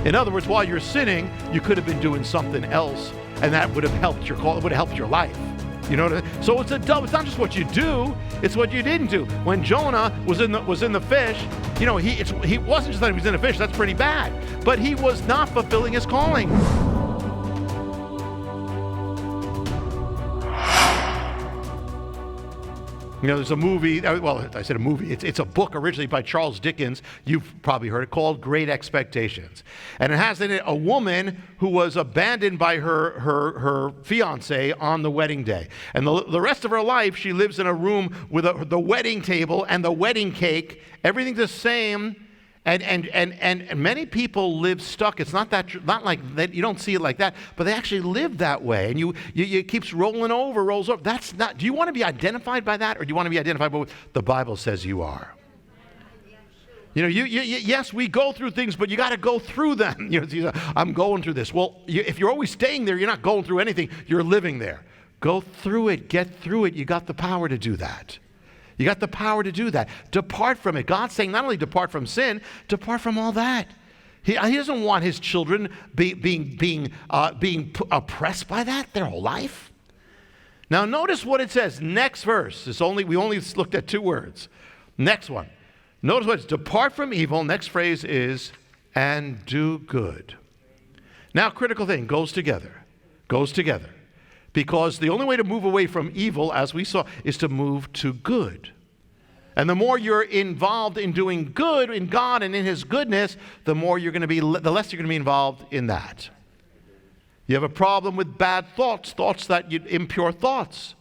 In other words, while you're sinning, you could have been doing something else, and that would have helped your call. It would have helped your life. You know what I mean? So it's it's not just what you do, it's what you didn't do. When Jonah was in the fish, he wasn't just that he was in a fish, that's pretty bad. But he was not fulfilling his calling. There's a movie, well, I said a movie, it's a book originally by Charles Dickens, you've probably heard it, called Great Expectations. And it has in it a woman who was abandoned by her fiancé on the wedding day. And the rest of her life, she lives in a room with the wedding table and the wedding cake, everything's the same. And many people live stuck. It's not like that. You don't see it like that, but they actually live that way. And it keeps rolls over. That's not. Do you want to be identified by that, or do you want to be identified by what the Bible says you are? Yes, we go through things, but you got to go through them. I'm going through this. Well, if you're always staying there, you're not going through anything. You're living there. Go through it. Get through it. You got the power to do that. You got the power to do that. Depart from it. God's saying not only depart from sin, depart from all that. He doesn't want his children being oppressed by that their whole life. Now notice what it says. Next verse. We only looked at 2 words. Next one. Notice what it's depart from evil. Next phrase is and do good. Now critical thing goes together. Because the only way to move away from evil, as we saw, is to move to good. And the more you're involved in doing good in God and in his goodness, the less you're going to be involved in that. You have a problem with bad thoughts, impure thoughts.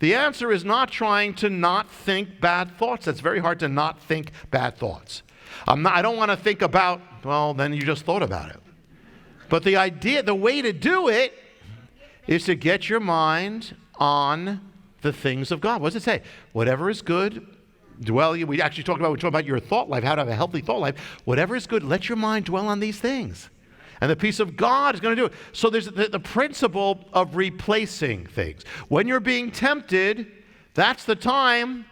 The answer is not trying to not think bad thoughts. It's very hard to not think bad thoughts. I don't want to think about, well, then you just thought about it. But the way to do it is to get your mind on the things of God. What does it say? Whatever is good, we talked about your thought life, how to have a healthy thought life. Whatever is good, let your mind dwell on these things. And the peace of God is going to do it. So there's the principle of replacing things. When you're being tempted, that's the time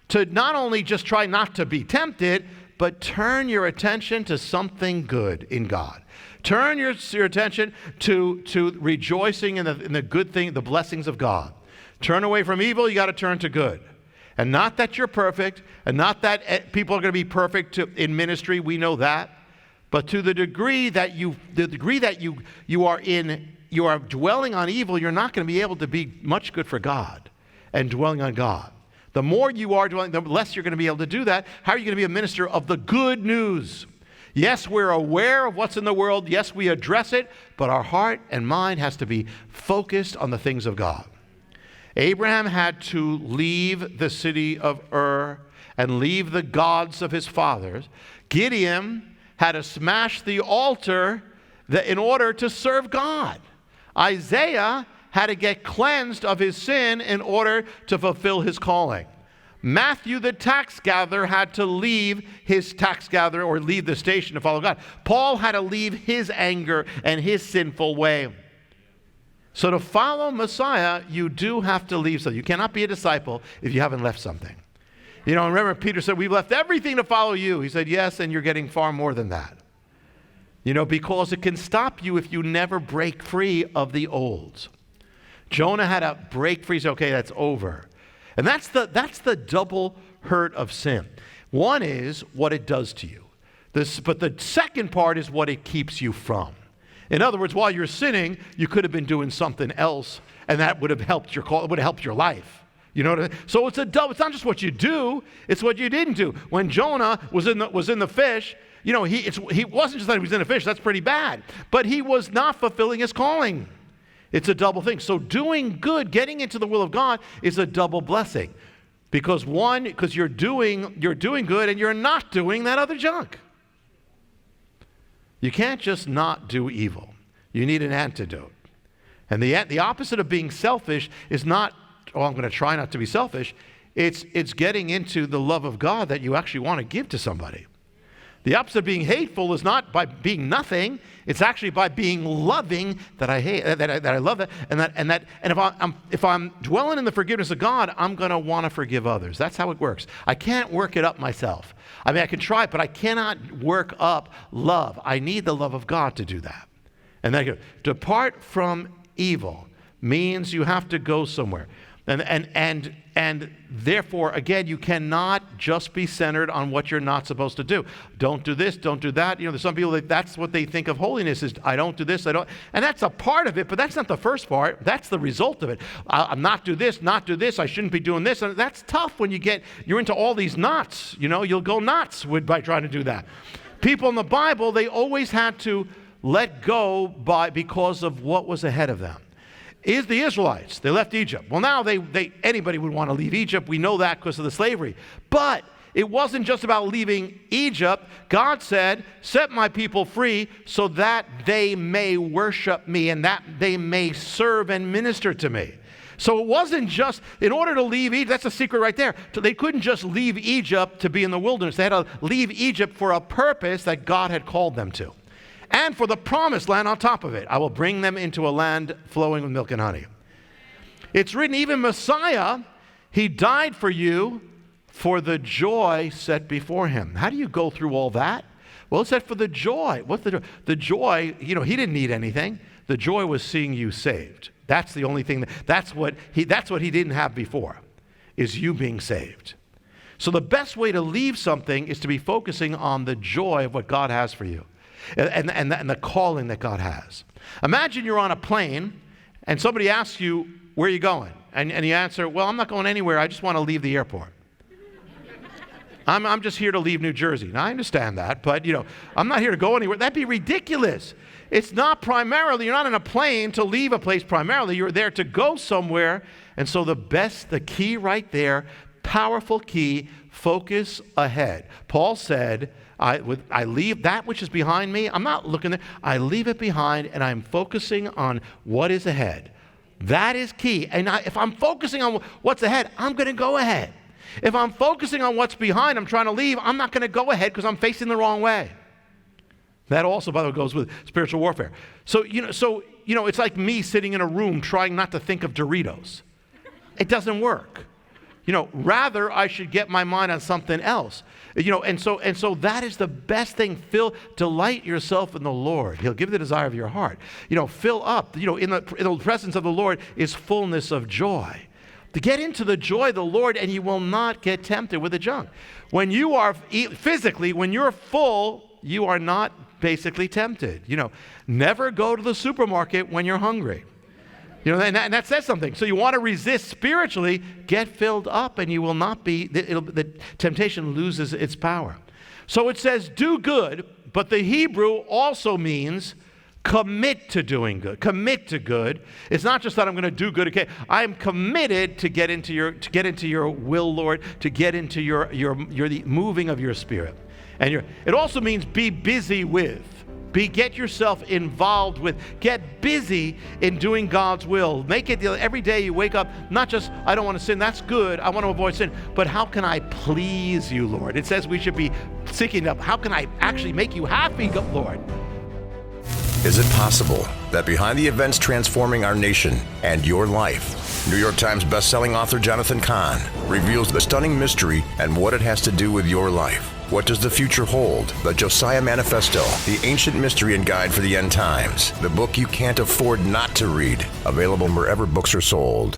to not only just try not to be tempted, but turn your attention to something good in God. Turn your attention to rejoicing in the good thing, the blessings of God. Turn away from evil, you got to turn to good. And not that you're perfect, and not that people are going to be perfect in ministry, we know that. But to the degree that you are dwelling on evil, you're not going to be able to be much good for God and dwelling on God. The more you are dwelling, the less you're going to be able to do that. How are you going to be a minister of the good news? Yes, we're aware of what's in the world. Yes, we address it, but our heart and mind has to be focused on the things of God. Abraham had to leave the city of Ur and leave the gods of his fathers. Gideon had to smash the altar in order to serve God. Isaiah had to get cleansed of his sin in order to fulfill his calling. Matthew, the tax gatherer, had to leave his tax gatherer or leave the station to follow God. Paul had to leave his anger and his sinful way. So to follow Messiah, you do have to leave something. You cannot be a disciple if you haven't left something. Remember Peter said, we've left everything to follow you. He said, yes, and you're getting far more than that. Because it can stop you if you never break free of the old. Jonah had to break free. Say, okay, that's over. And that's the double hurt of sin. One is what it does to you. But the second part is what it keeps you from. In other words, while you're sinning, you could have been doing something else, and that would have helped your call. It would have helped your life. You know what I mean? So it's not just what you do; it's what you didn't do. When Jonah was in the fish, he wasn't just that he was in a fish. That's pretty bad. But he was not fulfilling his calling. It's a double thing. So doing good, getting into the will of God, is a double blessing, because you're doing good and you're not doing that other junk. You can't just not do evil. You need an antidote. And the opposite of being selfish is not, I'm going to try not to be selfish. It's getting into the love of God that you actually want to give to somebody. The opposite of being hateful is not by being nothing. It's actually by being loving that I hate, that I love that, and if I'm dwelling in the forgiveness of God, I'm going to want to forgive others. That's how it works. I can't work it up myself. I mean, I can try, but I cannot work up love. I need the love of God to do that. And then depart from evil means you have to go somewhere. And therefore, again, you cannot just be centered on what you're not supposed to do. Don't do this, don't do that. There's some people that's what they think of holiness is, I don't do this, I don't. And that's a part of it, but that's not the first part. That's the result of it. I'm not do this, I shouldn't be doing this. And that's tough when you're into all these knots. You'll go nuts by trying to do that. People in the Bible, they always had to let go because of what was ahead of them. Is the Israelites. They left Egypt. Well, now anybody would want to leave Egypt. We know that because of the slavery. But it wasn't just about leaving Egypt. God said, set my people free so that they may worship me and that they may serve and minister to me. So it wasn't just, in order to leave Egypt, that's a secret right there. So they couldn't just leave Egypt to be in the wilderness. They had to leave Egypt for a purpose that God had called them to. And for the promised land on top of it. I will bring them into a land flowing with milk and honey. It's written, even Messiah, he died for you for the joy set before him. How do you go through all that? Well, it said for the joy. What's the joy? The joy, he didn't need anything. The joy was seeing you saved. That's the only thing. That's what he didn't have before, is you being saved. So the best way to leave something is to be focusing on the joy of what God has for you. And the calling that God has. Imagine you're on a plane and somebody asks you, where are you going? And you answer, well, I'm not going anywhere. I just want to leave the airport. I'm just here to leave New Jersey. Now, I understand that, but, I'm not here to go anywhere. That'd be ridiculous. It's not primarily, you're not in a plane to leave a place primarily. You're there to go somewhere. And so the key right there, powerful key, focus ahead. Paul said, I leave that which is behind me. I'm not looking there. I leave it behind and I'm focusing on what is ahead. That is key. And if I'm focusing on what's ahead, I'm going to go ahead. If I'm focusing on what's behind, I'm trying to leave, I'm not going to go ahead because I'm facing the wrong way. That also, by the way, goes with spiritual warfare. So it's like me sitting in a room trying not to think of Doritos. It doesn't work. Rather I should get my mind on something else. And so that is the best thing. Delight yourself in the Lord. He'll give the desire of your heart. Fill up. In the presence of the Lord is fullness of joy. To get into the joy of the Lord, and you will not get tempted with the junk. When you are physically, when you're full, you are not basically tempted. Never go to the supermarket when you're hungry. And that says something. So you want to resist spiritually, get filled up and you will not be, the temptation loses its power. So it says do good, but the Hebrew also means commit to doing good. Commit to good. It's not just that I'm going to do good. Okay, I am committed to get into your will, Lord, to get into the moving of your spirit. And it also means be busy with. Get yourself involved with, get busy in doing God's will. Make it every day you wake up, not just, I don't want to sin, that's good, I want to avoid sin, but how can I please you, Lord? It says we should be seeking up, how can I actually make you happy, Lord? Is it possible that behind the events transforming our nation and your life, New York Times bestselling author Jonathan Cahn reveals the stunning mystery and what it has to do with your life? What does the future hold? The Josiah Manifesto, the ancient mystery and guide for the end times. The book you can't afford not to read. Available wherever books are sold.